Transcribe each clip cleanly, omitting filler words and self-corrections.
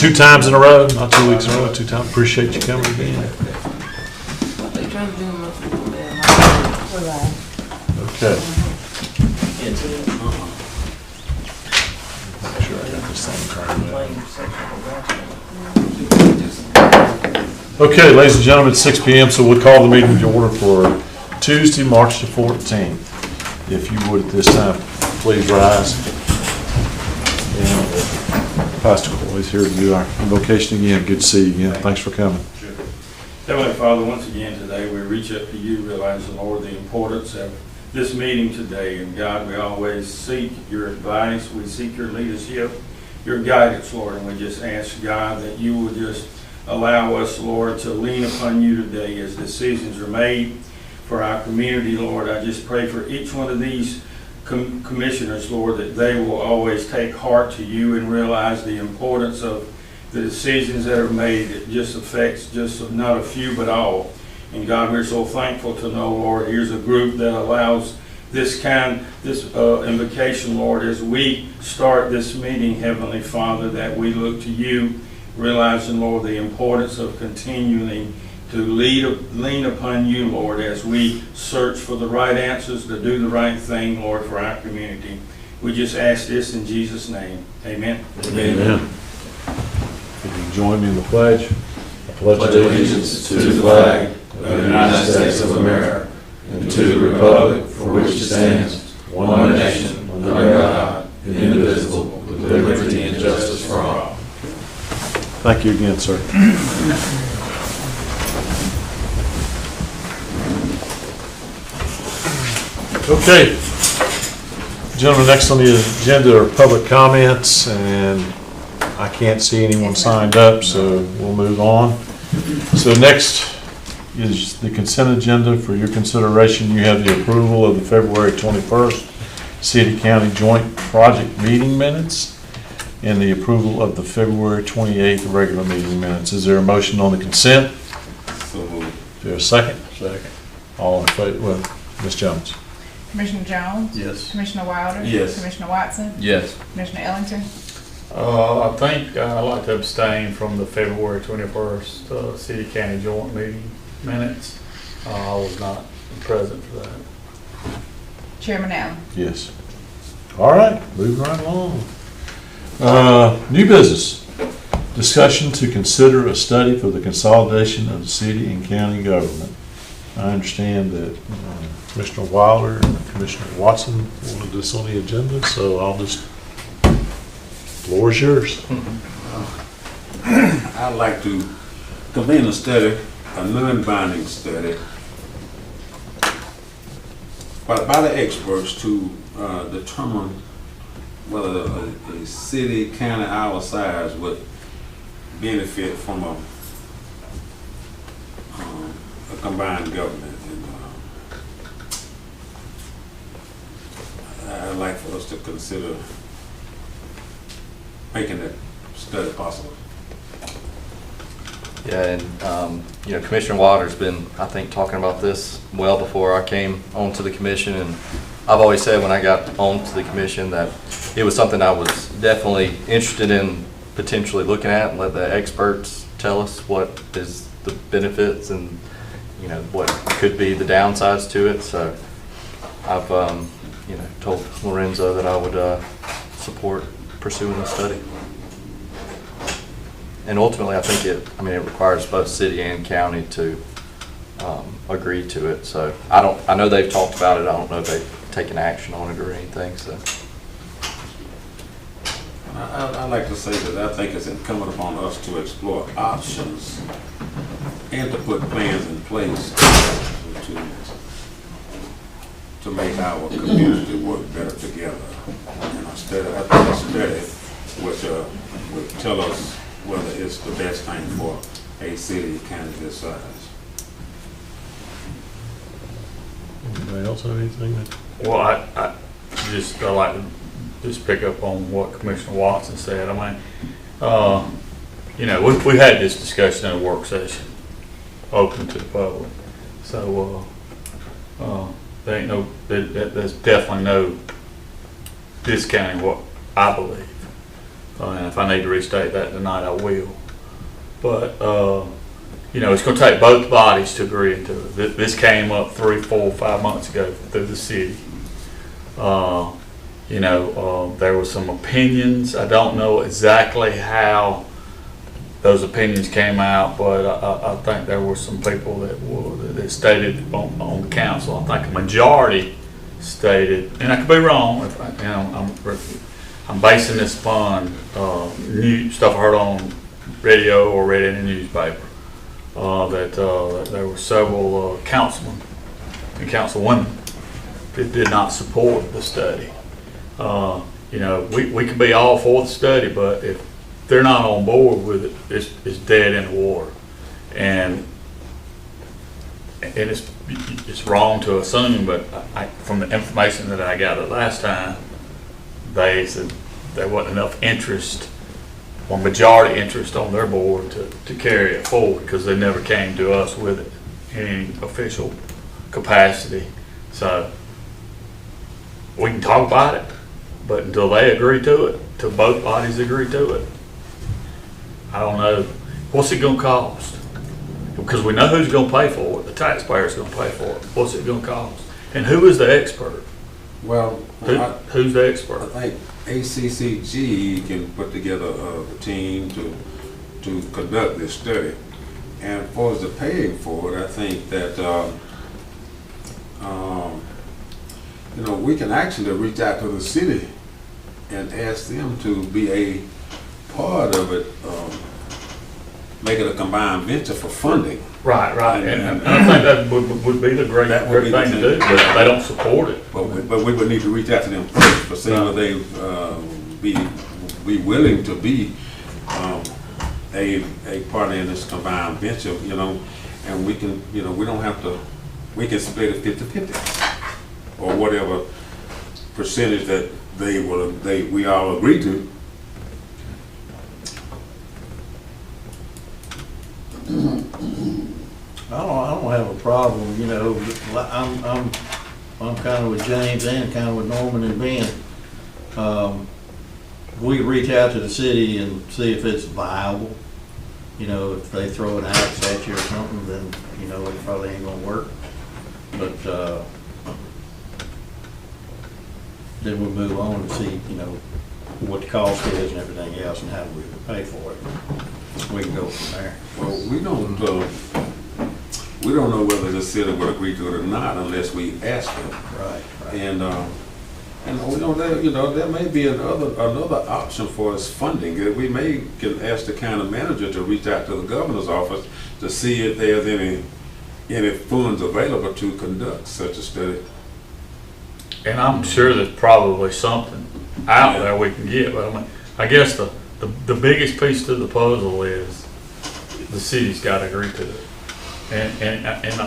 2 times in a row, not 2 weeks in a row, 2 times. Appreciate you coming again. They trying to do them up there. Okay. Make sure I got this thing turned in. Okay, ladies and gentlemen, it's 6 p.m., so we'll call the meeting to order for Tuesday, March the 14th. If you would at this time, please rise. And Pastor Coy's here to do our invocation again. Good to see you again. Thanks for coming. Heavenly Father, once again today we reach up to you, realizing, Lord, the importance of this meeting today. And God, we always seek your advice. We seek your leadership, your guidance, Lord. And we just ask, God, that you would just allow us, Lord, to lean upon you today as decisions are made for our community, Lord. I just pray for each one of these commissioners, Lord, that they will always take heart to you and realize the importance of the decisions that are made. It just affects just not a few but all. And God, we're so thankful to know, Lord, here's a group that allows this invocation, Lord, as we start this meeting, Heavenly Father, that we look to you, realizing, Lord, the importance of continuing to lean upon you, Lord, as we search for the right answers, to do the right thing, Lord, for our community. We just ask this in Jesus' name. Amen. Amen. If you can join me in the pledge. I pledge allegiance to the flag of the United States of America and to the republic for which it stands, one nation, under God, indivisible, with liberty and justice for all. Thank you again, sir. Okay, gentlemen, next on the agenda are public comments, and I can't see anyone signed up, so we'll move on. So next is the consent agenda. For your consideration, you have the approval of the February 21st City-County Joint Project Meeting Minutes and the approval of the February 28th regular meeting minutes. Is there a motion on the consent? So moved. Is there a second? Second. All in favor? Well, Ms. Jones. Commissioner Jones? Yes. Commissioner Wilder? Yes. Commissioner Watson? Yes. Commissioner Ellington? I think I'd like to abstain from the February 21st City-County Joint Meeting minutes. I was not present for that. Chairman Allen? Yes. All right, moving right along. New business. Discussion to consider a study for the consolidation of the city and county government. I understand that Commissioner Wilder and Commissioner Watson wanted this on the agenda, so I'll just, floor is yours. I'd like to convene a study, a non-binding study, by the experts to determine whether a city, county our size would benefit from a combined government. And I'd like for us to consider making that study possible. Yeah, and Commissioner Wilder's been, I think, talking about this well before I came onto the commission, and I've always said when I got onto the commission that it was something I was definitely interested in potentially looking at, and let the experts tell us what is the benefits and what could be the downsides to it. So I've told Lorenzo that I would support pursuing the study. And ultimately, I think it requires both city and county to agree to it. So I know they've talked about it. I don't know if they've taken action on it or anything. So I'd like to say that I think it's incumbent upon us to explore options and to put plans in place to make our community work better together. And I think a study would tell us whether it's the best thing for a city county this size. Anybody else have anything? Well, I like to just pick up on what Commissioner Watson said. We had this discussion in a work session, open to the public. So there's definitely no discounting what I believe And if I need to restate that tonight, I will. But, you know, it's gonna take both bodies to agree into it. This came up 3, 4, 5 months ago through the city. You know, there were some opinions. I don't know exactly how those opinions came out, but I think there were some people that stated on the council. I think a majority stated, and I could be wrong. If I'm basing this upon new stuff I heard on radio or read in the newspaper. That there were several councilmen and councilwomen that did not support the study. You know, we could be all for the study, but if they're not on board with it, it's dead in the water. And it's wrong to assume, but from the information that I gathered last time, they said there wasn't enough interest or majority interest on their board to carry it forward, because they never came to us with it in any official capacity. So we can talk about it, but until they agree to it, till both bodies agree to it, I don't know. What's it gonna cost? Because we know who's gonna pay for it. The taxpayer's gonna pay for it. What's it gonna cost? And who is the expert? Well, Who's the expert? I think ACCG can put together a team to conduct this study. And as far as the paying for it, I think that, you know, we can actually reach out to the city and ask them to be a part of it, make it a combined venture for funding. Right. And I think that would be the great thing to do, but they don't support it. But we would need to reach out to them first for seeing whether they be willing to be a partner in this combined venture, you know, and we can, you know, we don't have to, we can split it 50-50 or whatever percentage that we all agree to. I don't have a problem, you know, I'm kind of with James and kind of with Norman and Ben. We reach out to the city and see if it's viable. You know, if they throw an axe at you or something, then, you know, it probably ain't gonna work. But, then we'll move on and see, you know, what the cost is and everything else and how we pay for it. We can go from there. Well, we don't know whether the city will agree to it or not unless we ask them. Right. And we know there may be another option for us funding. We can ask the county manager to reach out to the governor's office to see if there's any funds available to conduct such a study. And I'm sure there's probably something out there we can get, but I mean, I guess the biggest piece to the puzzle is the city's got to agree to it. And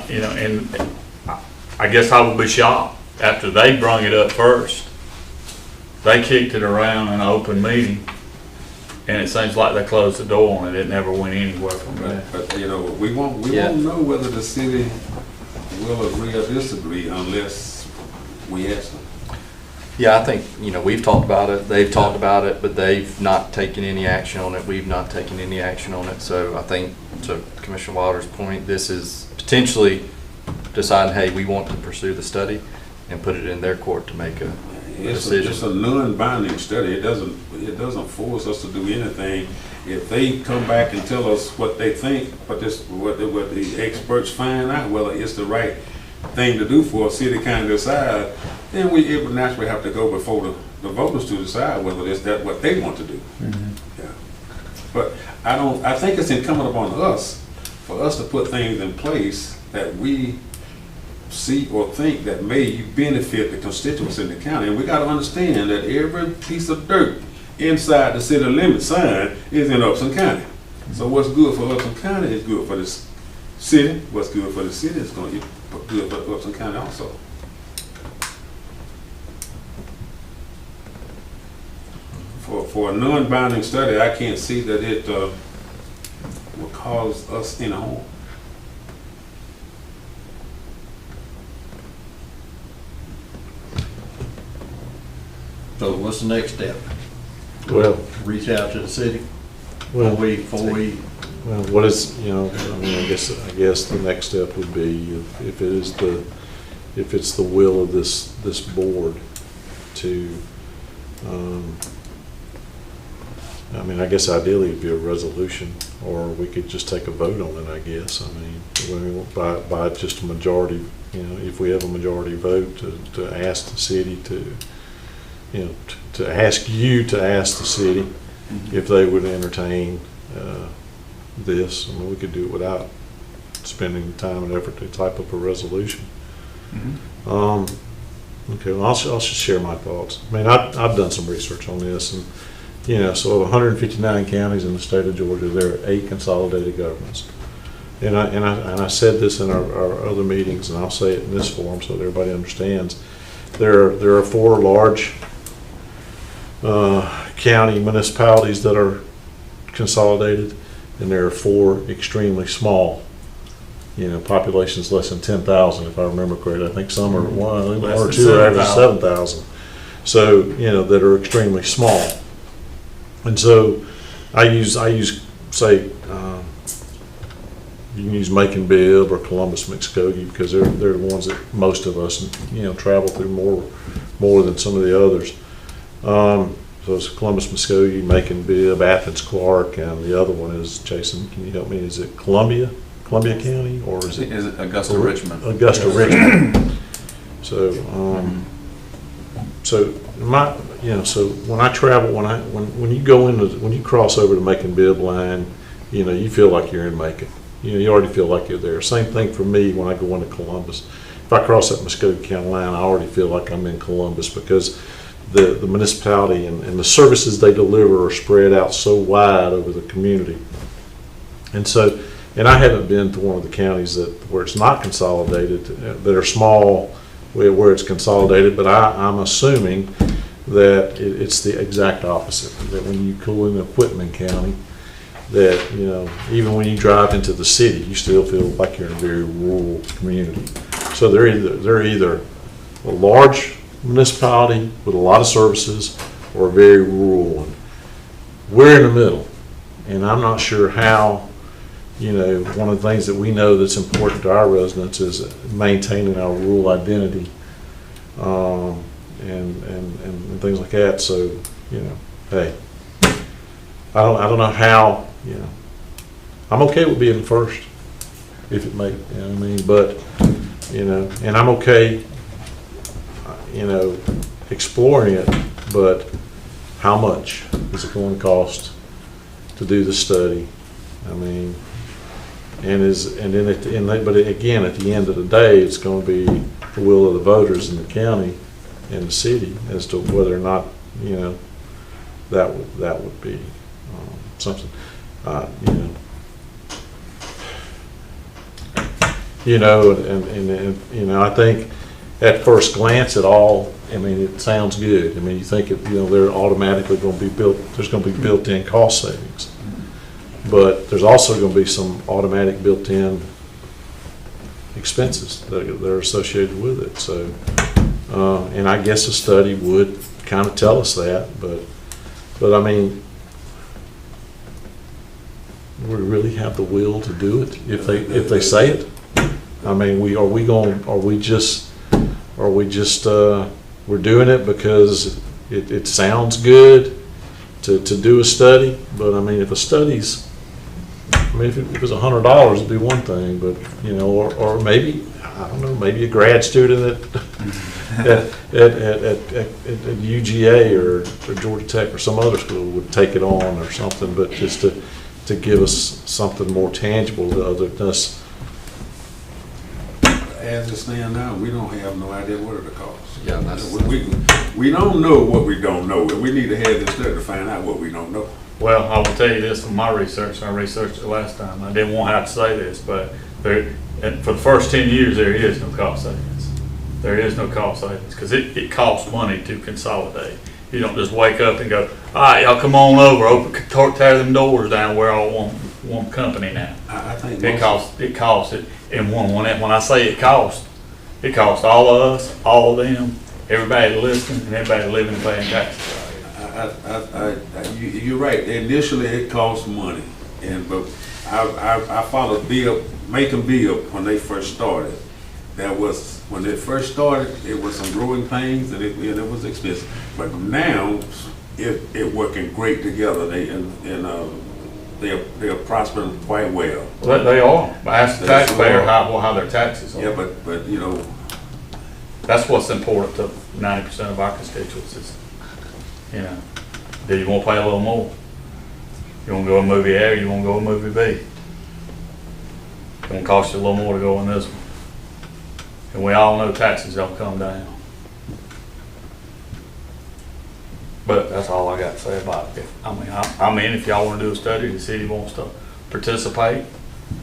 you know, and I guess I would be shocked after they brung it up first. They kicked it around in an open meeting, and it seems like they closed the door on it. It never went anywhere from there. But you know, we won't know whether the city will agree or disagree unless we ask them. Yeah, I think, you know, we've talked about it, they've talked about it, but they've not taken any action on it. We've not taken any action on it. So I think, to Commissioner Wilder's point, this is potentially deciding, hey, we want to pursue the study and put it in their court to make a decision. It's a non-binding study. It doesn't force us to do anything. If they come back and tell us what they think, what the experts find out, whether it's the right thing to do for a city kind of decide, then it would naturally have to go before the voters to decide whether that's what they want to do. Mm-hmm. Yeah. But I think it's incumbent upon us for us to put things in place that we see or think that may benefit the constituents in the county. And we got to understand that every piece of dirt inside the city limit sign is in Upson County. So what's good for Upson County is good for this city. What's good for the city is going to be good for Upson County also. For a non-binding study, I can't see that it will cause us any harm. So what's the next step? Well, reach out to the city well, before we, well, what is, I mean, I guess the next step would be if it's the will of this board to, I mean, I guess ideally it'd be a resolution, or we could just take a vote on it, I guess. I mean, by just a majority, if we have a majority vote to ask the city to, to ask you to ask the city if they would entertain this. I mean, we could do it without spending time and effort to type up a resolution. Okay, well, I'll just share my thoughts. I mean, I've done some research on this, and so of 159 counties in the state of Georgia, there are 8 consolidated governments. And I said this in our other meetings, and I'll say it in this forum so that everybody understands. There are 4 large county municipalities that are consolidated, and there are 4 extremely small. Populations less than 10,000, if I remember correctly. I think some are one or two are average 7,000. So that are extremely small. And so I use say you can use Macon Bibb or Columbus Muskogee because they're the ones that most of us travel through more than some of the others. So it's Columbus Muskogee, Macon Bibb, Athens Clarke, and the other one is, Jason, can you help me? Is it Columbia County, or is it Augusta Richmond? Augusta Richmond. So so when I travel, when you cross over to Macon Bibb line, you feel like you're in Macon. You already feel like you're there. Same thing for me when I go into Columbus. If I cross that Muskogee County line, I already feel like I'm in Columbus because the municipality and the services they deliver are spread out so wide over the community. And I haven't been to one of the counties where it's not consolidated, that are small, where it's consolidated, but I'm assuming that it's the exact opposite, that when you go into Whitman County, that, even when you drive into the city, you still feel like you're in a very rural community. So they're either a large municipality with a lot of services or a very rural one. We're in the middle, and I'm not sure how. One of the things that we know that's important to our residents is maintaining our rural identity, and things like that. So, hey, I don't know how. I'm okay with being first, if it may. But and I'm okay. Exploring it, but how much is it going to cost to do the study? But again, at the end of the day, it's going to be the will of the voters in the county and the city as to whether or not that would be something. I think at first glance it sounds good. You think they're automatically going to be built. There's going to be built-in cost savings. But there's also going to be some automatic built-in expenses that are associated with it. So, and I guess a study would kind of tell us that. But we really have the will to do it if they say it. We're doing it because it sounds good to do a study. But if a study's if it was $100, it'd be one thing, but or maybe I don't know, maybe a grad student at UGA or Georgia Tech or some other school would take it on or something. But just to give us something more tangible other than us. As it stands now, we don't have no idea what it'll cost. Yeah, we don't know what we don't know, and we need to have this study to find out what we don't know. Well, I will tell you this from my research. I researched it last time. I didn't want to have to say this, but for the first 10 years, there is no cost savings. There is no cost savings because it costs money to consolidate. You don't just wake up and go, all right, y'all come on over, tear them doors down. We're all one company now. I think it costs it. And when I say it costs all of us, all of them, everybody listening, and everybody living and paying taxes. You're right. Initially, it cost money, but I followed Bill, Macon Bill, when they first started. When they first started, it was some growing pains, and it was expensive. But now, it working great together. They're prospering quite well. Well, they are. Ask the taxpayer how their taxes are. Yeah, but you know, That's what's important to 90% of our constituents is, you know, do you want to pay a little more? You want to go to movie A or you want to go to movie B? It's going to cost you a little more to go in this one. And we all know taxes don't come down. But that's all I got to say about it. I mean, if y'all want to do a study, the city wants to participate,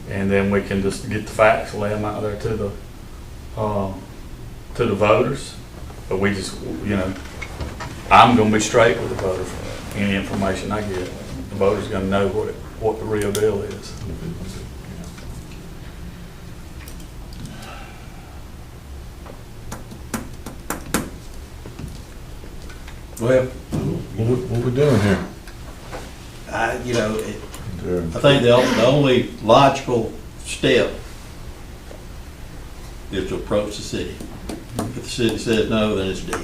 and then we can just get the facts, lay them out there to the voters. But we just, you know, I'm going to be straight with the voters. Any information I get, the voters going to know what the real deal is. Well, What we doing here? I think the only logical step is to approach the city. If the city says no, then it's dead.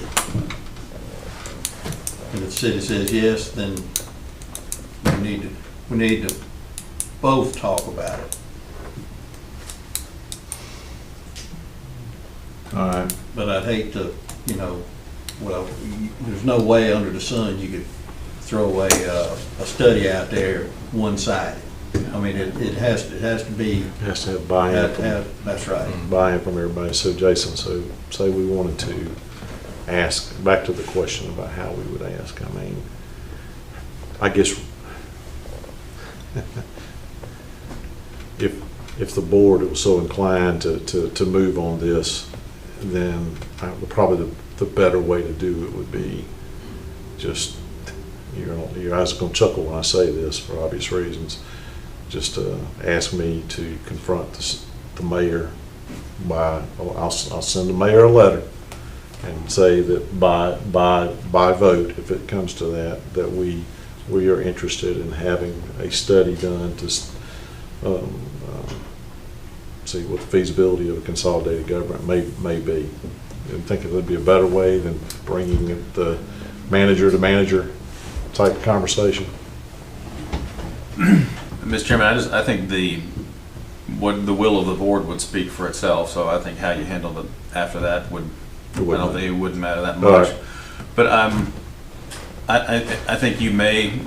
And if the city says yes, then we need to both talk about it. All right. But I'd hate to, there's no way under the sun you could throw a study out there one-sided. I mean, it has to be. It has to have buy-in. That's right. Buy-in from everybody. So Jason, say we wanted to ask, back to the question about how we would ask. I mean, I guess if the board was so inclined to move on this, then probably the better way to do it would be just, your eyes are going to chuckle when I say this for obvious reasons, just ask me to confront the mayor I'll send the mayor a letter and say that by vote, if it comes to that we are interested in having a study done to see what the feasibility of a consolidated government may be. I think it would be a better way than bringing it the manager to manager type of conversation. Mr. Chairman, I think the will of the board would speak for itself. So I think how you handle it after that I don't think it wouldn't matter that much. Right. But I think you may.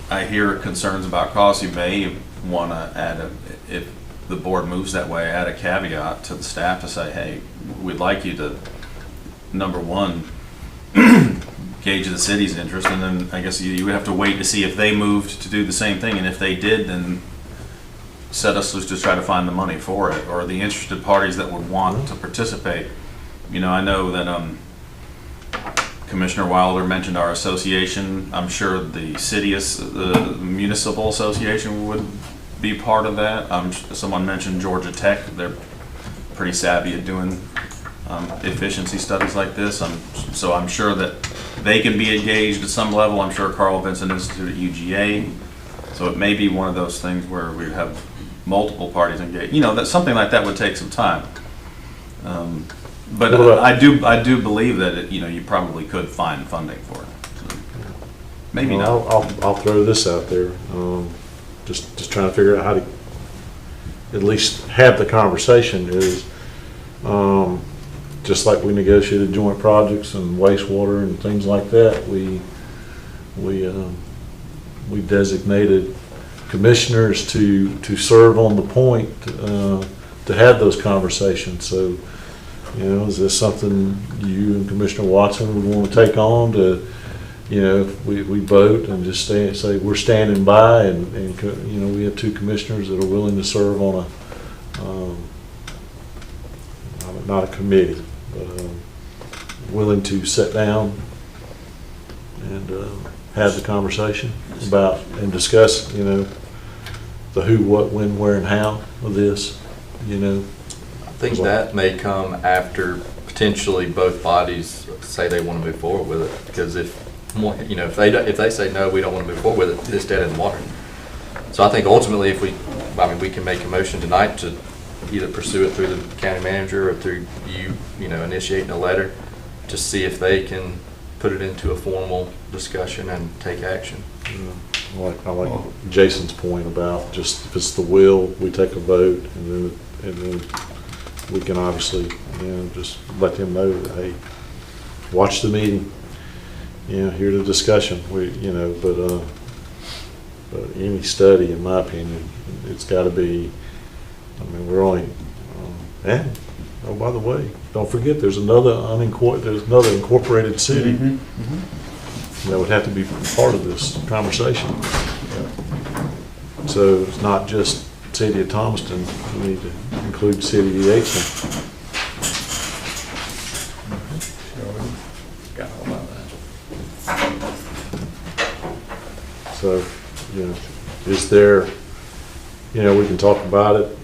I hear concerns about costs. You may want to add if the board moves that way, add a caveat to the staff to say, hey, we'd like you to, number one, gauge the city's interest, and then I guess you would have to wait to see if they moved to do the same thing, and if they did, then set us loose to try to find the money for it, or the interested parties that would want to participate. I know that Commissioner Wilder mentioned our association. I'm sure the the municipal association would be part of that. Someone mentioned Georgia Tech. They're pretty savvy at doing efficiency studies like this. So I'm sure that they can be engaged at some level. I'm sure Carl Vinson Institute at UGA. So it may be one of those things where we have multiple parties engaged. That something like that would take some time. But I do believe that you probably could find funding for it. So maybe not. I'll throw this out there. Just trying to figure out how to at least have the conversation is just like we negotiated joint projects and wastewater and things like that. We designated commissioners to serve on the point to have those conversations. So, is this something you and Commissioner Watson would want to take on to? If we vote and just say we're standing by, and we have two commissioners that are willing to serve on not a committee, but willing to sit down and have the conversation about and discuss, the who, what, when, where, and how of this, I think that may come after potentially both bodies say they want to move forward with it, because if more, if they say, no, we don't want to move forward with it, it's dead in the water. So I think ultimately, if we can make a motion tonight to either pursue it through the county manager or through you, initiating a letter to see if they can put it into a formal discussion and take action. I like Jason's point about just if it's the will, we take a vote, and then we can obviously, just let them know that, hey, watch the meeting, hear the discussion. But any study, in my opinion, it's got to be. We're only. Oh, by the way, don't forget, there's another incorporated city that would have to be part of this conversation. So it's not just City of Thomaston. We need to include City of Yateson. Got all about that. So, is there, we can talk about it.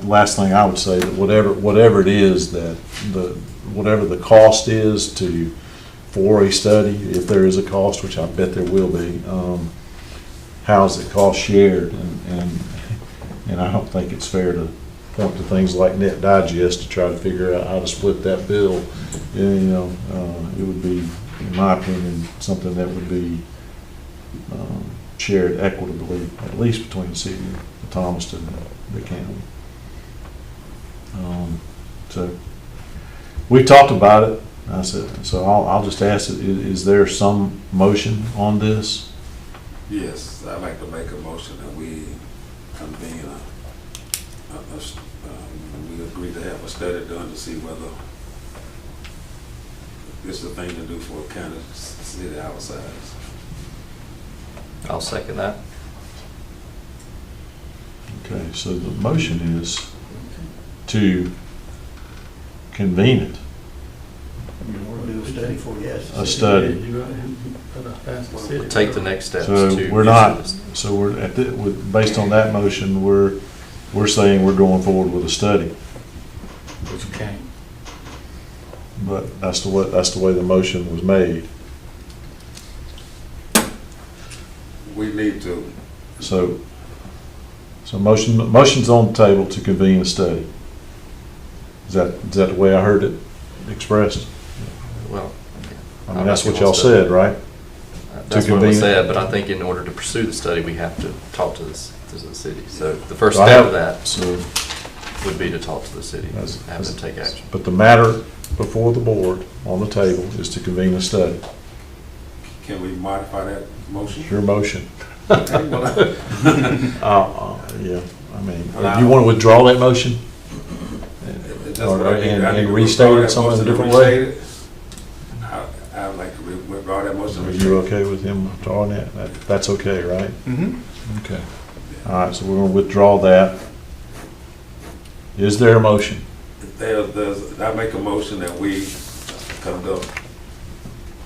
Last thing I would say, that whatever it is whatever the cost is for a study, if there is a cost, which I bet there will be, how is the cost shared? And I don't think it's fair to point to things like Net Digest to try to figure out how to split that bill. It would be, in my opinion, something that would be shared equitably, at least between the city of Thomaston and the county. So we talked about it. I said, so I'll just ask, is there some motion on this? Yes, I'd like to make a motion that we convene we agree to have a study done to see whether this is the thing to do for a county city our size. I'll second that. Okay, so the motion is to convene it. You want to do a study for yes? A study. Take the next steps So to. we're not, so we're based on that motion, we're saying we're going forward with a study. But you can't. But that's the way the motion was made. We need to, So motion's on the table to convene a study. Is that the way I heard it expressed? Well. That's what y'all said, right? That's what convene was it? said, but I think in order to pursue the study, we have to talk to the city. So the first So I step have- of that So, would be to talk to the city, and That's- have them take action. but the matter before the board on the table is to convene a study. can we modify that motion? Your motion. Yeah, you want to withdraw that motion? That's what I need. I need And to restate withdraw it that some motion other and different way? restate it. I would like to withdraw that motion. Are you okay with him withdrawing that? That's okay, right? Mm-hmm. Okay. All right, so we're going to withdraw that. Is there a motion? I make a motion that we conduct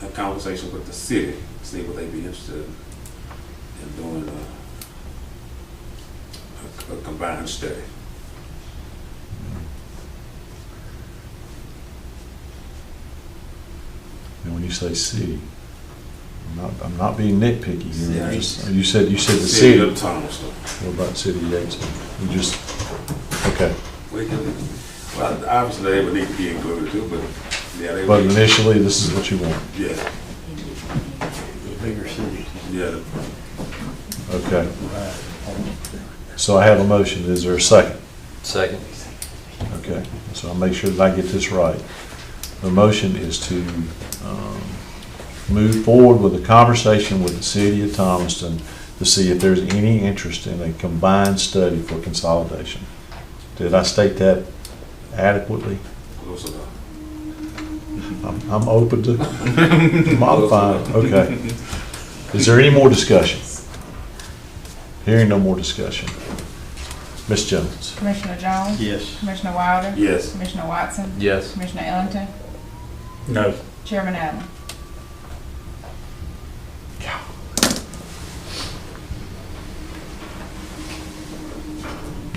a conversation with the city, see what they'd be interested in doing a combined study. And when you say city, I'm not being nitpicky here. City. You said the City city. of Thomaston. What about City of Yateson? You just, okay. We can, well, obviously they would need to be included too, but yeah, they But would. initially, this is what you want. Yeah, Bigger cities. yeah. Okay. So I have a motion. Is there a second? Second. Okay, so I'll make sure that I get this right. The motion is to move forward with a conversation with the city of Thomaston to see if there's any interest in a combined study for consolidation. Did I state that adequately? Close enough. I'm open to modifying. Okay. Is there any more discussion? Hearing no more discussion. Ms. Jones? Commissioner Jones? Yes. Commissioner Wilder? Yes. Commissioner Watson? Yes. Commissioner Ellington? No. Chairman Allen?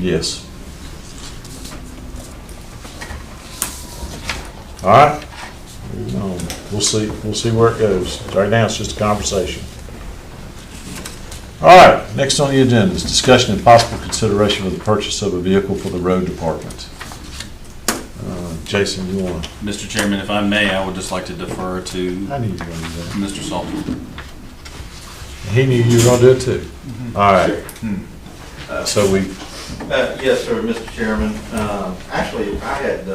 Yes. All right. we'll see where it goes. Right now, it's just a conversation. All right, next on the agenda is discussion and possible consideration of the purchase of a vehicle for the road department. Jason, you want to? Mr. Chairman, if I may, I would just like to defer to I knew you were going to do that. Mr. Salter. He knew you were going to do it too. All right. So we, Yes, sir, Mr. Chairman. Actually, I had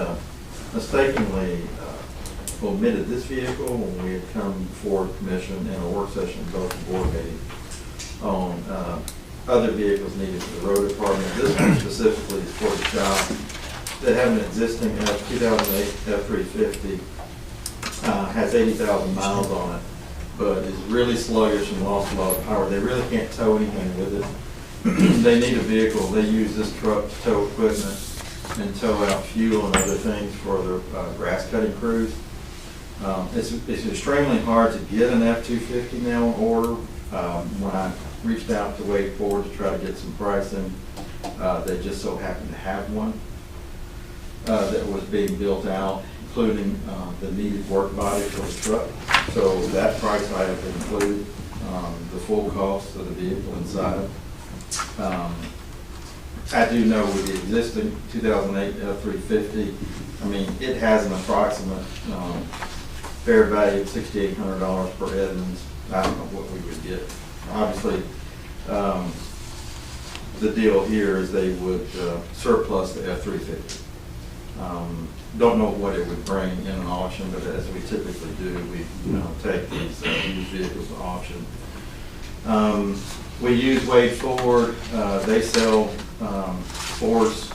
mistakenly omitted this vehicle when we had come before commission in a work session, both board meeting, on other vehicles needed for the road department. This one specifically is for the shop that have an existing 2008 F-350, has 80,000 miles on it, but is really sluggish and lost a lot of power. They really can't tow anything with it. They need a vehicle. They use this truck to tow equipment and tow out fuel and other things for their grass cutting crews. It's extremely hard to get an F-250 now on order. When I reached out to Wade Ford to try to get some pricing, they just so happened to have one that was being built out, including the needed work body for the truck. So that price I have included the full cost of the vehicle inside. I do know with the existing 2008 F-350, I mean, it has an approximate fair value of $6,800 per Edmunds. I don't know what we would get. Obviously, the deal here is they would surplus the F-350. Don't know what it would bring in an auction, but as we typically do, we take these used vehicles to auction. We use Wade Ford. They sell Fords,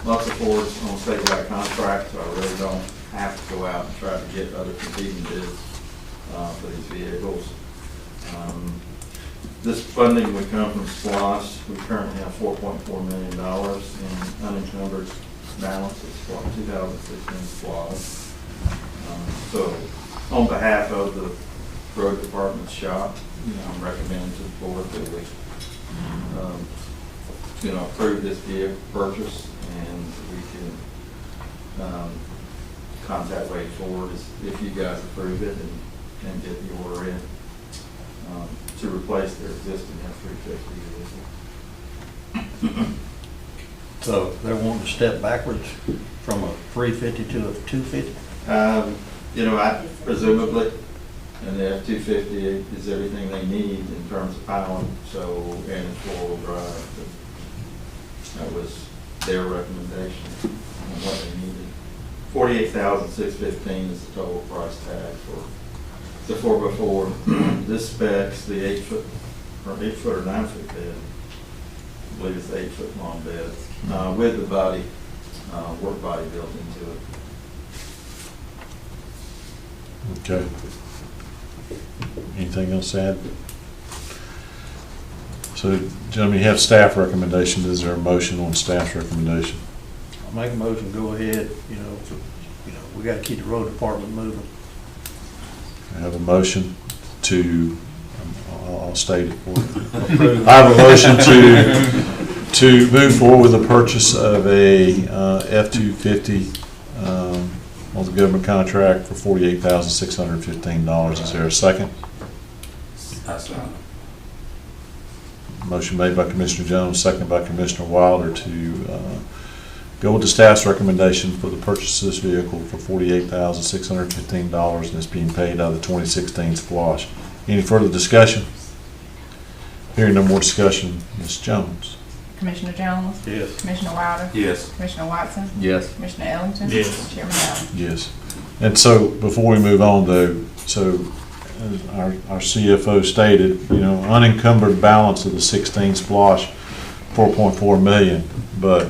lots of Fords on state-wide contracts, so I really don't have to go out and try to get other competing bids for these vehicles. This funding would come from SPLOST. We currently have $4.4 million in unencumbered balances for 2016 SPLOST. So on behalf of the road department's shop, I'm recommending to the board that we approve this vehicle purchase, and we can contact Wade Ford if you guys approve it and get the order in to replace their existing F-350 vehicle. So they're wanting to step backwards from a 350 to a 250? I presumably, and the F-250 is everything they need in terms of power, and it's four-wheel drive. That was their recommendation on what they needed. $48,615 is the total price tag for the 4x4. This specs the 8-foot or 9-foot bed. I believe it's the 8-foot long bed with the body, work body built into it. okay. Anything else to add? So, gentlemen, you have staff recommendation. Is there a motion on staff's recommendation? I'll make a motion, go ahead, we gotta keep the road department moving. I have a motion to, I'll state it for you. I have a motion to move forward with the purchase of a F-250 on the government contract for $48,615. Is there a second? Motion made by Commissioner Jones, seconded by Commissioner Wilder to go with the staff's recommendation for the purchase of this vehicle for $48,615, and it's being paid out of the 2016 SPLOST. Any further discussion? Hearing no more discussion, Ms. Jones. Commissioner Jones? Yes. Commissioner Wilder? Yes. Commissioner Watson? Yes. Commissioner Ellington? Yes. Chairman Allen? Yes. And so, before we move on though, so as our CFO stated, unencumbered balance of the 16 SPLOST, 4.4 million, but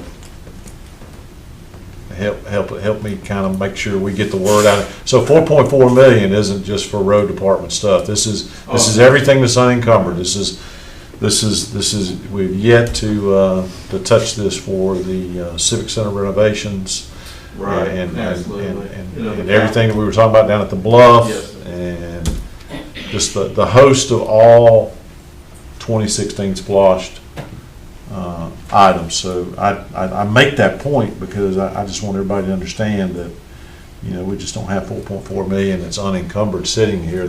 help me kind of make sure we get the word out. So 4.4 million isn't just for road department stuff. This is everything that's unencumbered. This is we've yet to touch this for the Civic Center renovations. Right, And absolutely. and everything that we were talking about down at the Bluff. Yes. And just the host of all 2016 SPLOST items. So I make that point because I just want everybody to understand that we just don't have 4.4 million that's unencumbered sitting here.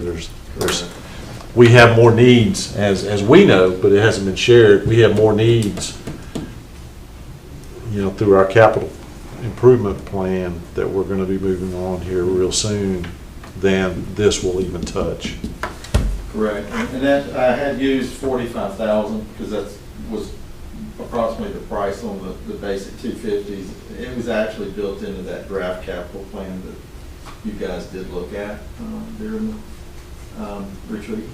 We have more needs, as we know, but it hasn't been shared. We have more needs, through our capital improvement plan that we're going to be moving on here real soon than this will even touch. Correct. And that, I had used 45,000 because that was approximately the price on the basic 250s. It was actually built into that draft capital plan that you guys did look at during the retreat.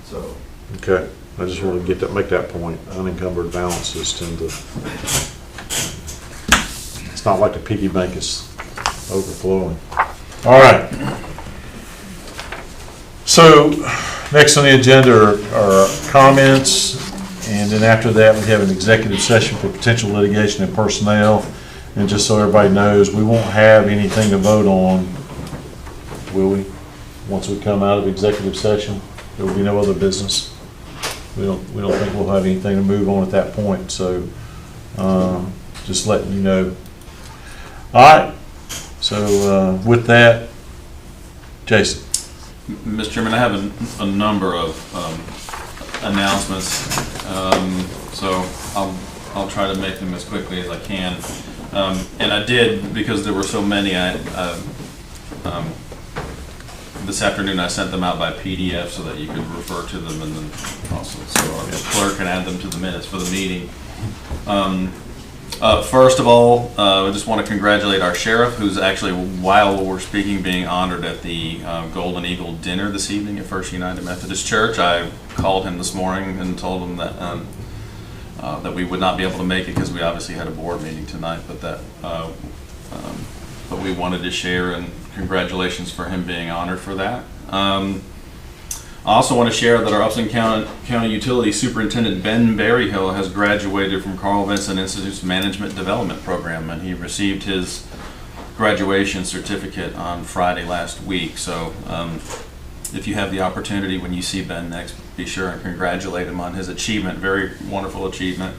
So. Okay, I just want to make that point. Unencumbered balances tend to, it's not like the piggy bank is overflowing. All right. So next on the agenda are comments, and then after that we have an executive session for potential litigation and personnel. And just so everybody knows, we won't have anything to vote on, will we? Once we come out of executive session, there will be no other business. We don't think we'll have anything to move on at that point. So just letting you know. All right. So with that, Jason. Mr. Chairman, I have a number of announcements, so I'll try to make them as quickly as I can. And I did, because there were so many, this afternoon I sent them out by PDF so that you could refer to them, and then also so our clerk can add them to the minutes for the meeting. First of all, I just want to congratulate our sheriff, who's actually, while we're speaking, being honored at the Golden Eagle dinner this evening at First United Methodist Church. I called him this morning and told him that that we would not be able to make it because we obviously had a board meeting tonight, but we wanted to share, and congratulations for him being honored for that. I also want to share that our Upson County Utility Superintendent Ben Berryhill has graduated from Carl Vinson Institute's Management Development Program, and he received his graduation certificate on Friday last week. So if you have the opportunity when you see Ben next, be sure and congratulate him on his achievement. Very wonderful achievement.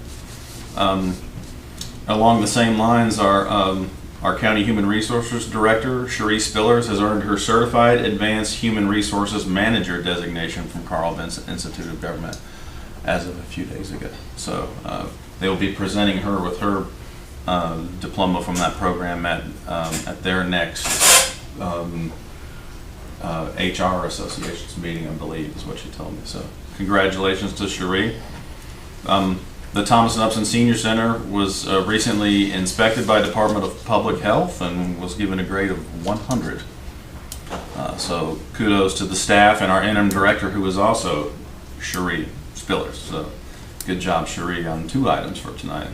Along the same lines, our County Human Resources Director, Cherie Spillers, has earned her Certified Advanced Human Resources Manager designation from Carl Vinson Institute of Government as of a few days ago. So they will be presenting her with her diploma from that program at their next HR Association's meeting, I believe, is what she told me. So congratulations to Cherie. The Thomas & Upson Senior Center was recently inspected by Department of Public Health and was given a grade of 100. So kudos to the staff and our interim director, who is also Cherie Spillers. So good job, Cherie, on 2 items for tonight.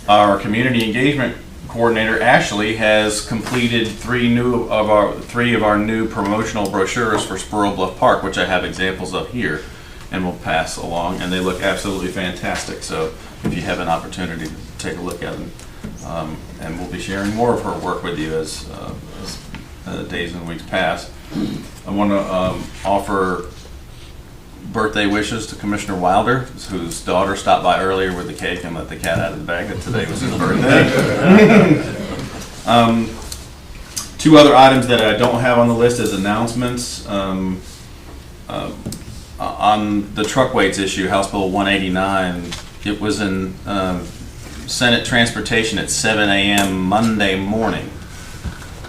Our community engagement coordinator, Ashley, has completed 3 of our new promotional brochures for Squirrel Bluff Park, which I have examples of here and will pass along, and they look absolutely fantastic. So if you have an opportunity to take a look at them, and we'll be sharing more of her work with you as days and weeks pass. I want to offer birthday wishes to Commissioner Wilder, whose daughter stopped by earlier with the cake and let the cat out of the bag that today was his birthday. 2 other items that I don't have on the list as announcements. On the truck weights issue, House Bill 189, it was in Senate Transportation at 7 a.m. Monday morning.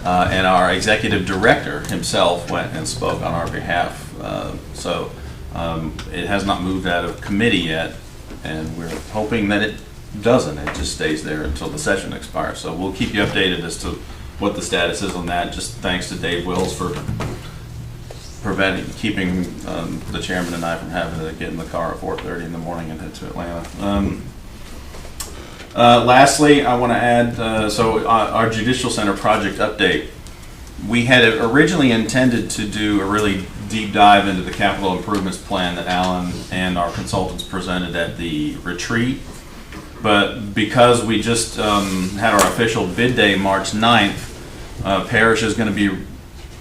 And our executive director himself went and spoke on our behalf. So it has not moved out of committee yet, and we're hoping that it doesn't. It just stays there until the session expires. So we'll keep you updated as to what the status is on that. Just thanks to Dave Wills for keeping the chairman and I from having to get in the car at 4:30 in the morning and head to Atlanta. Lastly, I want to add, our Judicial Center project update. We had originally intended to do a really deep dive into the capital improvements plan that Alan and our consultants presented at the retreat. But because we just had our official bid day March 9th, Parish is going to be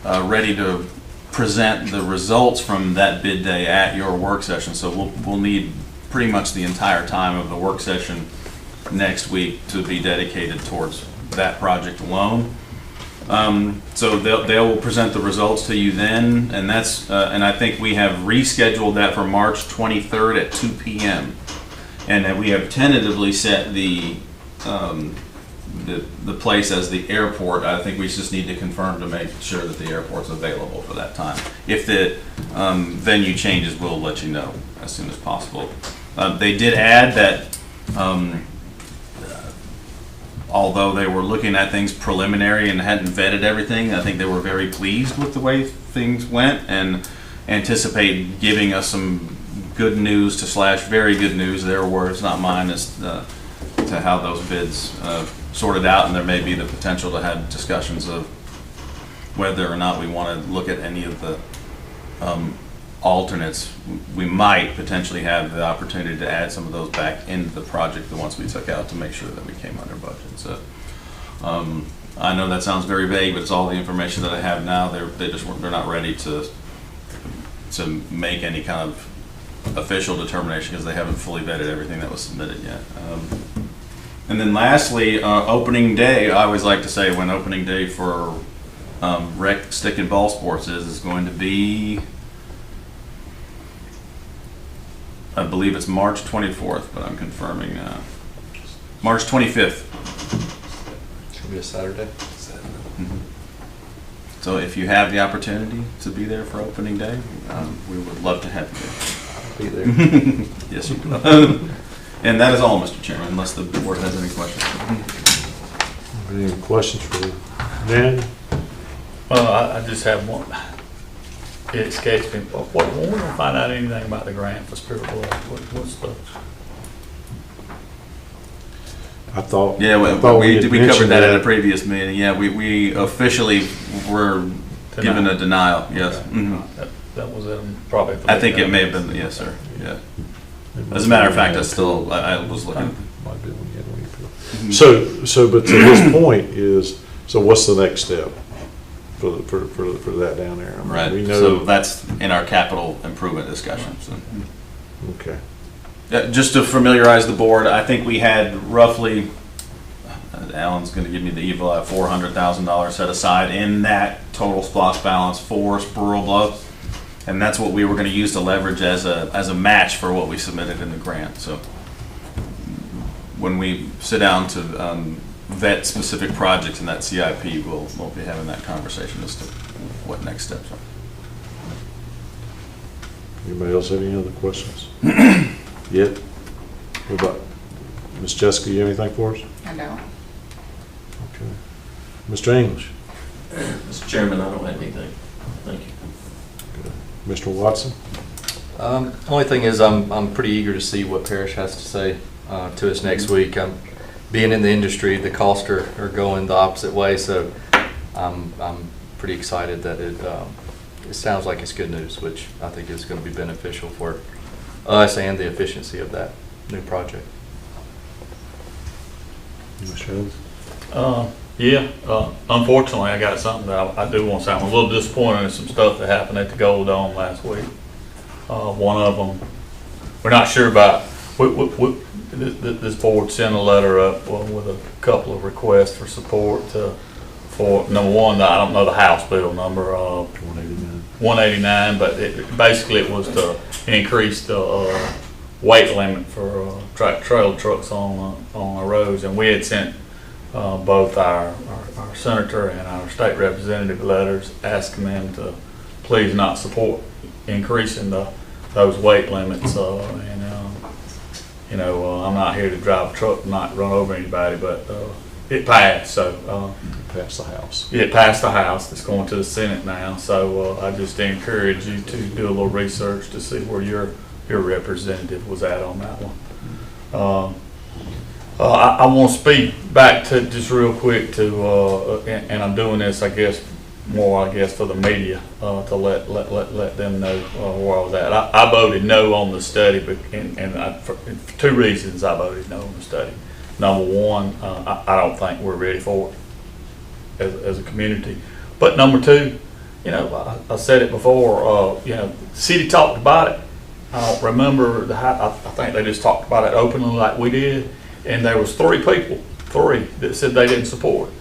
ready to present the results from that bid day at your work session. So we'll need pretty much the entire time of the work session next week to be dedicated towards that project alone. So they will present the results to you then, and and I think we have rescheduled that for March 23rd at 2 p.m. And that we have tentatively set the place as the airport. I think we just need to confirm to make sure that the airport's available for that time. If the venue changes, we'll let you know as soon as possible. They did add that although they were looking at things preliminary and hadn't vetted everything, I think they were very pleased with the way things went and anticipate giving us some good news to / very good news, their words, not mine, as to how those bids sorted out, and there may be the potential to have discussions of whether or not we want to look at any of the alternates. We might potentially have the opportunity to add some of those back into the project, the ones we took out, to make sure that we came under budget. So I know that sounds very vague, but it's all the information that I have now. They're not ready to make any kind of official determination because they haven't fully vetted everything that was submitted yet. And then lastly, opening day. I always like to say when opening day for rec, stick, and ball sports is going to be, I believe it's March 24th, but I'm confirming March 25th. Should be a Saturday. Mm-hmm. So if you have the opportunity to be there for opening day, we would love to have you there. Be there. Yes, you will. And that is all, Mr. Chairman, unless the board has any questions. Any questions for Dan? I just have one. It escapes me. When we gonna find out anything about the grant for Spirit World? What's the? I thought. Yeah, we we covered that at a previous meeting. Yeah, we officially were given a denial. Yes. Mm-hmm. That was probably. I think it may have been. Yes, sir. Yeah. As a matter of fact, I was looking. Might be when you had one you feel. So, but to his point is, so what's the next step for that down there? I mean, Right. We know, So that's in our capital improvement discussion. So. Okay. Just to familiarize the board, I think we had roughly, Alan's going to give me the evil, $400,000 set aside in that total SPLOST balance for Squirrel Bluff. And that's what we were going to use to leverage as a match for what we submitted in the grant. So when we sit down to vet specific projects in that CIP, we'll be having that conversation as to what next steps are. Anybody else have any other questions? Yet? What about, Ms. Jessica, you have anything for us? I don't. Okay. Mr. English? Mr. Chairman, I don't have anything. Thank you. Mr. Watson? Only thing is I'm pretty eager to see what Parrish has to say to us next week. Being in the industry, the costs are going the opposite way, so I'm pretty excited that it sounds like it's good news, which I think is going to be beneficial for us and the efficiency of that new project. Unfortunately, I got something that I do want to say. I'm a little disappointed in some stuff that happened at the Gold Dome last week. One of them, we're not sure about. This board sent a letter up with a couple of requests for support for number one. I don't know the House bill number 189, but basically it was to increase the weight limit for trailer trucks on our roads, and we had sent both our senator and our state representative letters asking them to please not support increasing those weight limits. I'm not here to drive a truck and not run over anybody, but it passed. So Passed the House. it passed the House. It's going to the Senate now. So I just encourage you to do a little research to see where your representative was at on that one. I want to speak back to just real quick to, and I'm doing this, I guess, for the media to let them know where I was at. I voted no on the study, for two reasons I voted no on the study. Number one, I don't think we're ready for it as a community. But number two, I said it before. The city talked about it. I don't remember I think they just talked about it openly like we did. And there was 3 people 3 that said they didn't support it.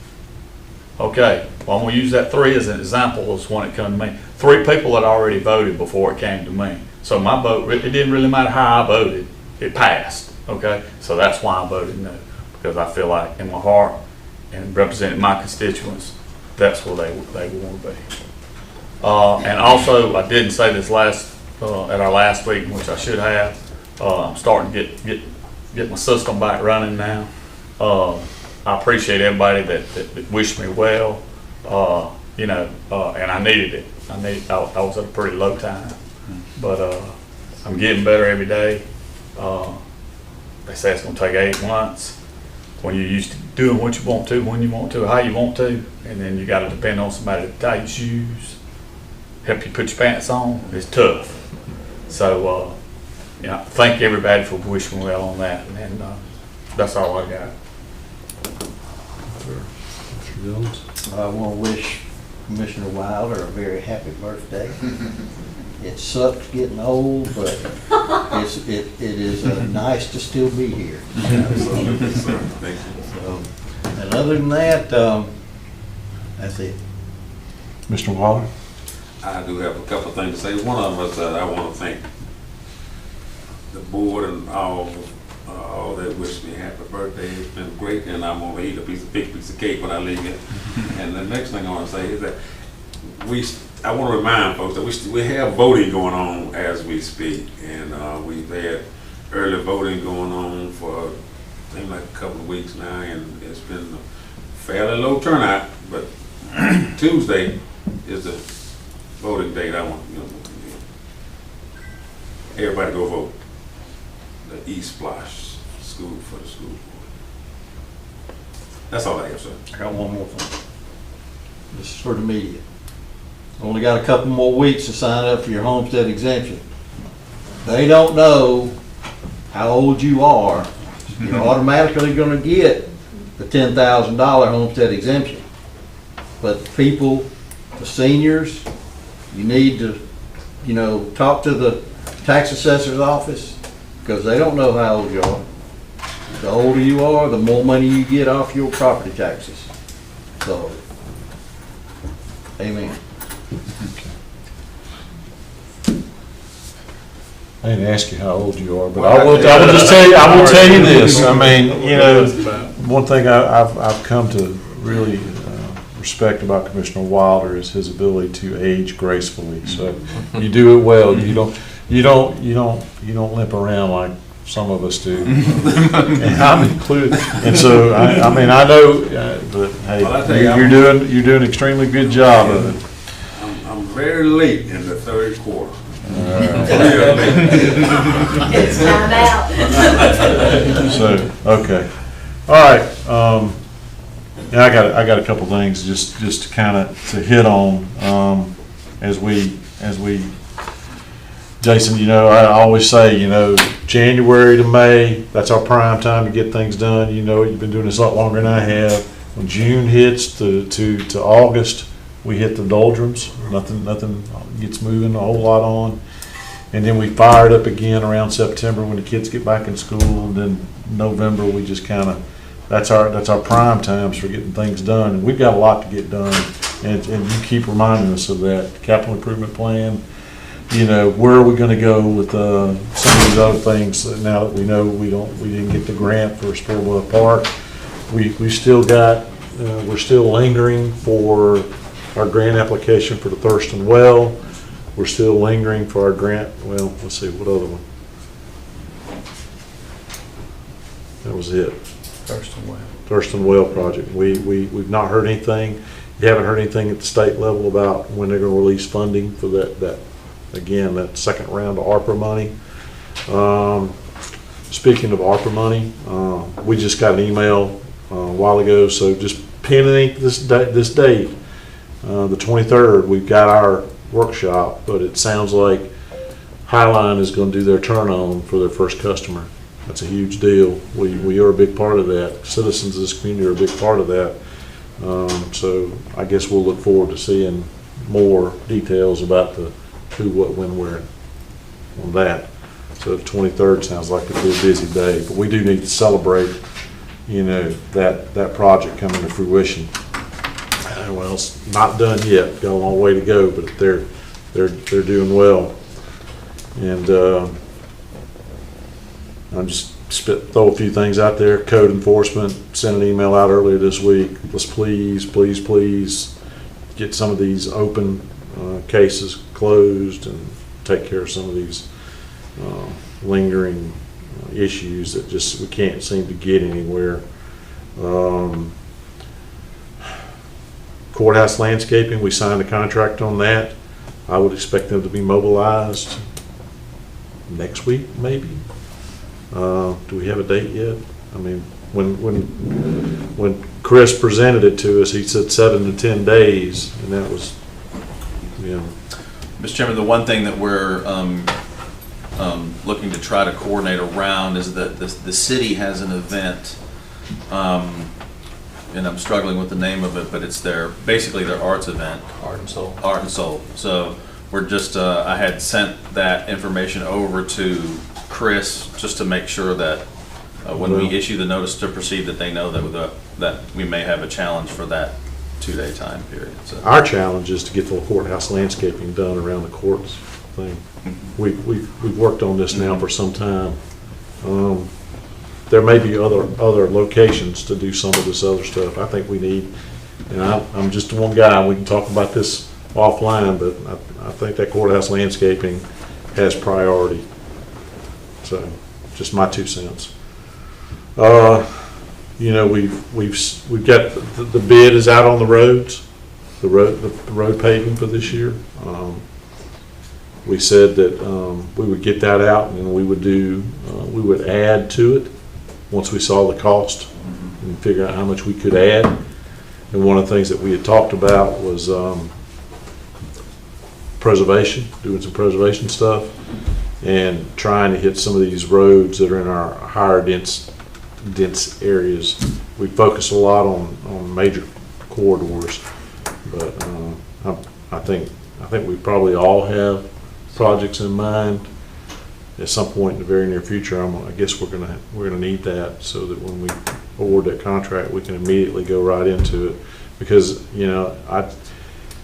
Okay, well, I'm gonna use that 3 as an example as when it come to me. 3 people had already voted before it came to me. So my vote, it didn't really matter how I voted, it passed, okay? So that's why I voted no, because I feel like in my heart and representing my constituents, that's where they want to be. And also, I didn't say this at our last meeting, which I should have. I'm starting to get my system back running now. I appreciate everybody that wished me well, and I needed it. I was at a pretty low time, but I'm getting better every day. They say it's gonna take 8 months. When you're used to doing what you want to, when you want to, how you want to, and then you got to depend on somebody to tie your shoes, help you put your pants on. It's tough. So, thank everybody for wishing me well on that, and that's all I got. Mr. Jones? I want to wish Commissioner Wilder a very happy birthday. It sucks getting old, but it is nice to still be here. Absolutely, sir. Thank you. So, and other than that, that's it. Mr. Waller? I do have a couple of things to say. One of them is that I want to thank the board and all that wished me happy birthday. It's been great, and I'm going to eat a big piece of cake when I leave it. And the next thing I want to say is that I want to remind folks that we have voting going on as we speak, and we've had early voting going on for I think like a couple of weeks now, and it's been a fairly low turnout. But Tuesday is the voting date. I want everybody go vote. The East Splash School for the school board. That's all I have, sir. I got one more thing. This is for the media. Only got a couple more weeks to sign up for your homestead exemption. They don't know how old you are. You're automatically going to get the $10,000 homestead exemption. But people, the seniors, you need to, talk to the tax assessor's office because they don't know how old you are. The older you are, the more money you get off your property taxes. So, amen. I didn't ask you how old you are, but I will tell you this. I mean, one thing I've come to really respect about Commissioner Wilder is his ability to age gracefully. So you do it well. You don't limp around like some of us do, and I'm included. And so I mean I know that hey, you're doing an extremely good job of it. I'm very late in the third quarter. It's time out. So, okay. All right. Yeah, I got a couple things just to kind of to hit on as we Jason, I always say, January to May, that's our prime time to get things done. You've been doing this a lot longer than I have. When June hits to August, we hit the doldrums. Nothing gets moving a whole lot on. And then we fire it up again around September when the kids get back in school. And then November, we just kind of, that's our prime times for getting things done. And we've got a lot to get done. And you keep reminding us of that. Capital improvement plan, where are we going to go with some of these other things now that we know we didn't get the grant for Spurwell Park. We still got, we're still lingering for our grant application for the Thurston Well. We're still lingering for our grant. Well, let's see, what other one? That was it. Thurston Well project. We've not heard anything. You haven't heard anything at the state level about when they're going to release funding for that second round of ARPA money. Speaking of ARPA money, we just got an email a while ago, so just pen and ink this date. The 23rd, we've got our workshop, but it sounds like Highline is going to do their turn on for their first customer. That's a huge deal. We are a big part of that. Citizens of this community are a big part of that. So I guess we'll look forward to seeing more details about the who, what, when, where on that. So the 23rd sounds like it'll be a busy day, but we do need to celebrate, that project coming to fruition. Well, it's not done yet, got a long way to go, but they're doing well. And I'm just throw a few things out there. Code enforcement sent an email out earlier this week. Let's please get some of these open cases closed and take care of some of these lingering issues that just we can't seem to get anywhere. Courthouse landscaping, we signed a contract on that. I would expect them to be mobilized next week, maybe. Do we have a date yet? I mean, when Chris presented it to us, he said 7 to 10 days, and that was, Mr. Chairman, the one thing that we're looking to try to coordinate around is that the city has an event, and I'm struggling with the name of it, but it's basically their arts event. Art and Soul. Art and Soul. So we're just, I had sent that information over to Chris just to make sure that when we issue the notice to proceed, that they know that we may have a challenge for that 2-day time period. So our challenge is to get the courthouse landscaping done around the courts thing. We've worked on this now for some time. There may be other locations to do some of this other stuff. I think we need, and I'm just one guy, we can talk about this offline, but I think that courthouse landscaping has priority. So, just my 2 cents. We've got the bid is out on the roads, the road paving for this year. We said that we would get that out and we would add to it once we saw the cost and figure out how much we could add. And one of the things that we had talked about was preservation, doing some preservation stuff, and trying to hit some of these roads that are in our higher dense areas. We focus a lot on major corridors, but I think we probably all have projects in mind. At some point in the very near future, I guess we're gonna need that so that when we award that contract, we can immediately go right into it. Because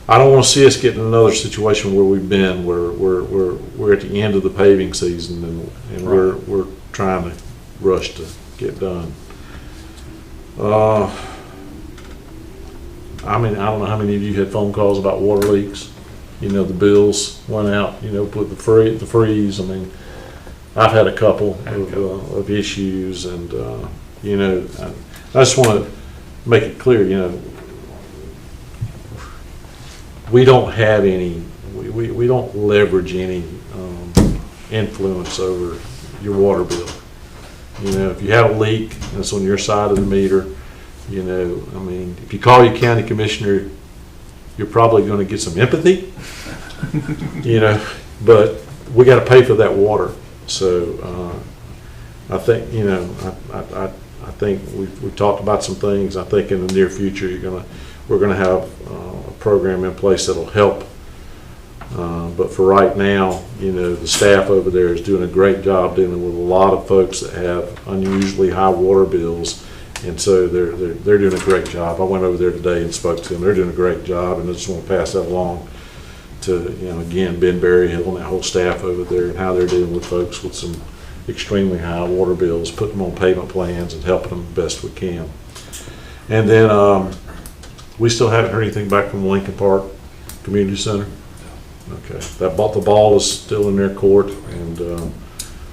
I don't want to see us get in another situation where we've been, where we're at the end of the paving season and we're trying to rush to get done. I mean, I don't know how many of you had phone calls about water leaks. The bills went out. With the freeze. I mean, I've had a couple of issues, and I just want to make it clear. We don't have any. We don't leverage any influence over your water bill. If you have a leak and it's on your side of the meter, I mean, if you call your county commissioner, you're probably going to get some empathy, but we got to pay for that water. So I think, I think we've talked about some things. I think in the near future, we're going to have a program in place that'll help. But for right now, the staff over there is doing a great job dealing with a lot of folks that have unusually high water bills. And so they're doing a great job. I went over there today and spoke to them. They're doing a great job, and I just want to pass that along to, again, Ben Berryhill and that whole staff over there, and how they're dealing with folks with some extremely high water bills, putting them on payment plans and helping them the best we can. And then we still haven't heard anything back from the Lincoln Park Community Center. Okay, the ball is still in their court, and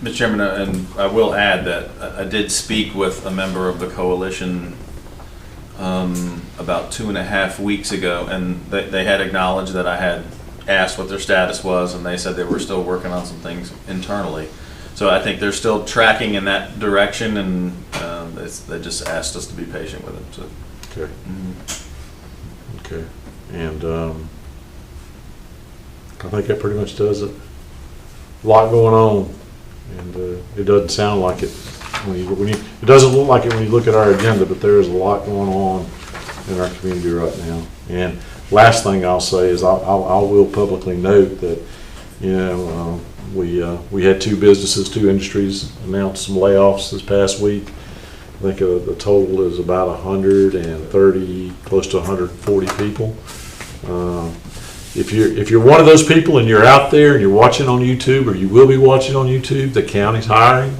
Mr. Chairman, and I will add that I did speak with a member of the coalition about 2.5 weeks ago, and they had acknowledged that I had asked what their status was, and they said they were still working on some things internally. So I think they're still tracking in that direction, and they just asked us to be patient with it. So. Okay. Okay. And I think that pretty much does it. A lot going on, and it doesn't sound like it it doesn't look like it when you look at our agenda, but there is a lot going on in our community right now. And last thing I'll say is I will publicly note that we had 2 industries announce some layoffs this past week, think the total is about 130, close to 140 people. If you're one of those people and you're out there and you're watching on YouTube, or you will be watching on YouTube, the county's hiring.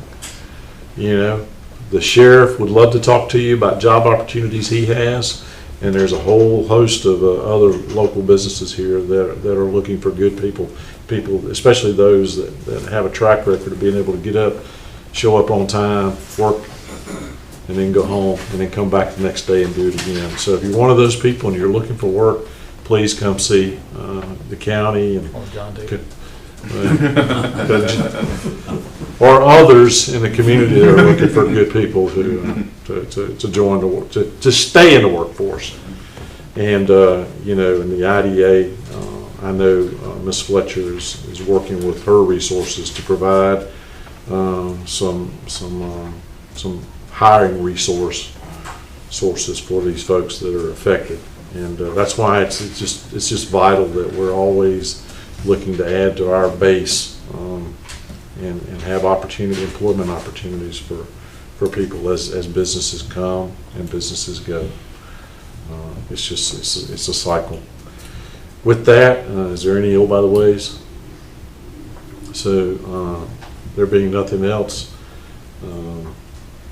You know, the sheriff would love to talk to you about job opportunities he has, and there's a whole host of other local businesses here that are looking for good people, especially those that have a track record of being able to get up, show up on time, work, and then go home, and then come back the next day and do it again. So if you're one of those people and you're looking for work, please come see the county and or others in the community that are looking for good people to join the work, to stay in the workforce. And you know, in the IDA, I know Ms. Fletcher is working with her resources to provide some hiring sources for these folks that are affected. And that's why it's just vital that we're always looking to add to our base and have employment opportunities for people as businesses come and businesses go. It's a cycle. With that, is there any by the ways? So there being nothing else,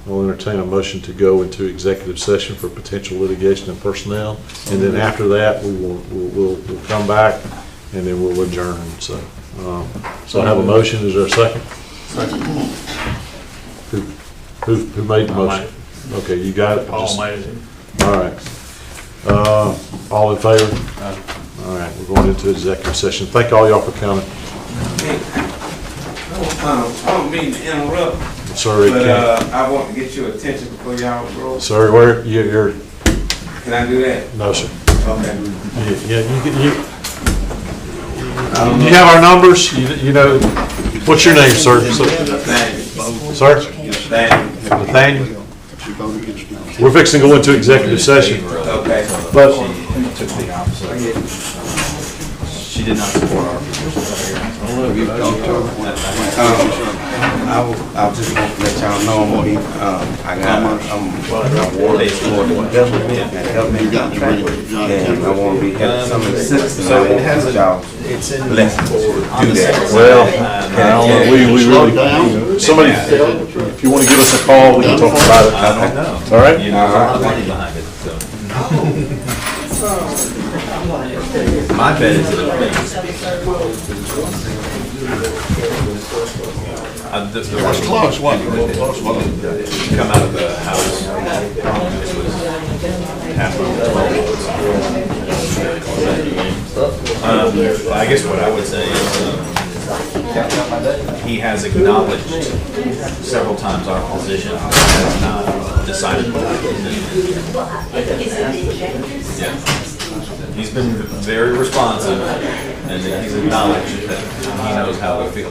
I'll entertain a motion to go into executive session for potential litigation and personnel, and then after that we'll come back and then we'll adjourn. So I have a motion. Is there a second? Who made the motion? Okay, you got it. Paul made it. All right. All in favor? All right, we're going into executive session. Thank all y'all for coming. I don't mean to interrupt, Sorry, but I want to get your attention before y'all go. sorry, where you're? Can I do that? No, sir. Okay. You have our numbers. You know, what's your name, sir? Sir? Nathaniel. We're fixing to go into executive session, Okay. but She did not support our I'll just want to let y'all know I'm war-based coordinator at government contract, and I want to be helping some of the citizens. So it has y'all blessed to do that. well, we really, somebody, if you want to give us a call, we can talk about it. I don't know. All right? You know, there's a lot of money behind it, so. My bet is What's close, what? come out of the house. This was half of I guess what I would say is he has acknowledged several times our position, has not decided what our position is. Yeah. He's been very responsive, and he's acknowledged that he knows how we feel.